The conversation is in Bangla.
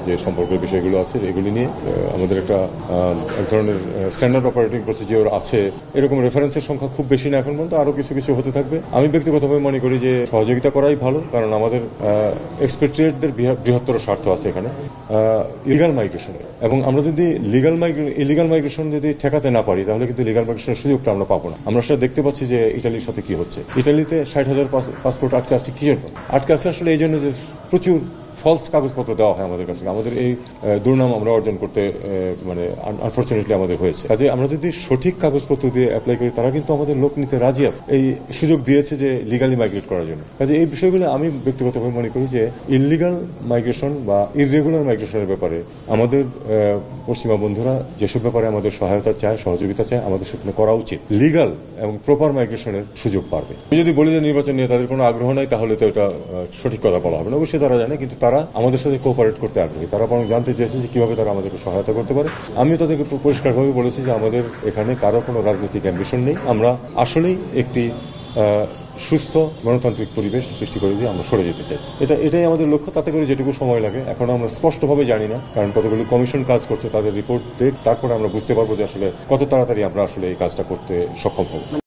যে সম্পর্কের বিষয়গুলো আছে এগুলি নিয়ে আমাদের এক ধরনের স্ট্যান্ডার্ড অপারেটিং প্রসিজিওর আছে। এরকম রেফারেন্সের সংখ্যা খুব বেশি না এখন পর্যন্ত, আরও কিছু কিছু হতে থাকবে। আমি ব্যক্তিগতভাবে মনে করি যে সহযোগিতা করাই ভালো, কারণ আমাদের এক্সপেট্রিয়েটদের বৃহত্তর স্বার্থ আছে এখানে ইলিগাল মাইগ্রেশনের, এবং আমরা যদি ইলিগাল মাইগ্রেশন যদি ঠেকাতে না পারি তাহলে কিন্তু লিগাল মাইগ্রেশনের সুযোগটা আমরা পাবো না। আমরা সেটা দেখতে পাচ্ছি যে ইটালির সাথে কি হচ্ছে। ইটালিতে 60,000 পাসপোর্ট আটকে আছে। কি জন্য আটকে আছে? আসলে এই জন্য যে প্রচুর ফলস কাগজপত্র দেওয়া হয় আমাদের কাছে। আমাদের এই দুর্নাম আমরা অর্জন করতে মানে আনফরচুনেটলি আমাদের হয়েছে। কাজে আমরা যদি সঠিক কাগজপত্র দিয়ে অ্যাপ্লাই করি, তারা কিন্তু আমাদের লোক নিতে রাজি আছে, এই সুযোগ দিয়েছে যে লিগালি মাইগ্রেট করার জন্য। কাজে এই বিষয়গুলো আমি ব্যক্তিগতভাবে মনে করি যে ইললিগাল মাইগ্রেশন বা ইররেগুলার মাইগ্রেশনের ব্যাপারে আমাদের পশ্চিমা বন্ধুরা যেসব ব্যাপারে আমাদের সহায়তা চায়, সহযোগিতা চায়, আমাদের সেখানে করা উচিত। লিগাল এবং প্রপার মাইগ্রেশনের সুযোগ পাবে। আমি যদি বলি যে নির্বাচন নিয়ে তাদের কোনো আগ্রহ নাই, তাহলে তো এটা সঠিক কথা বলা হবে না। অবশ্যই তারা জানে, কিন্তু তারা আমাদের সাথে কোঅপারেট করতে আগ্রহী। তারা বরং জানতে চেয়েছে যে কিভাবে তারা আমাদেরকে সহায়তা করতে পারে। আমিও তাদেরকে পরিষ্কারভাবে বলেছি যে আমাদের এখানে কারো কোনো রাজনৈতিক অ্যাম্বিশন নেই। আমরা আসলেই একটি সুস্থ গণতান্ত্রিক পরিবেশ সৃষ্টি করে দিয়ে আমরা সরে যেতে চাই। এটাই আমাদের লক্ষ্য। তাতে করে যেটুকু সময় লাগে এখন আমরা স্পষ্টভাবে জানি না, কারণ কতগুলো কমিশন কাজ করছে, তাদের রিপোর্ট দেখ, তারপরে আমরা বুঝতে পারবো যে আসলে কত তাড়াতাড়ি আমরা আসলে এই কাজটা করতে সক্ষম হব।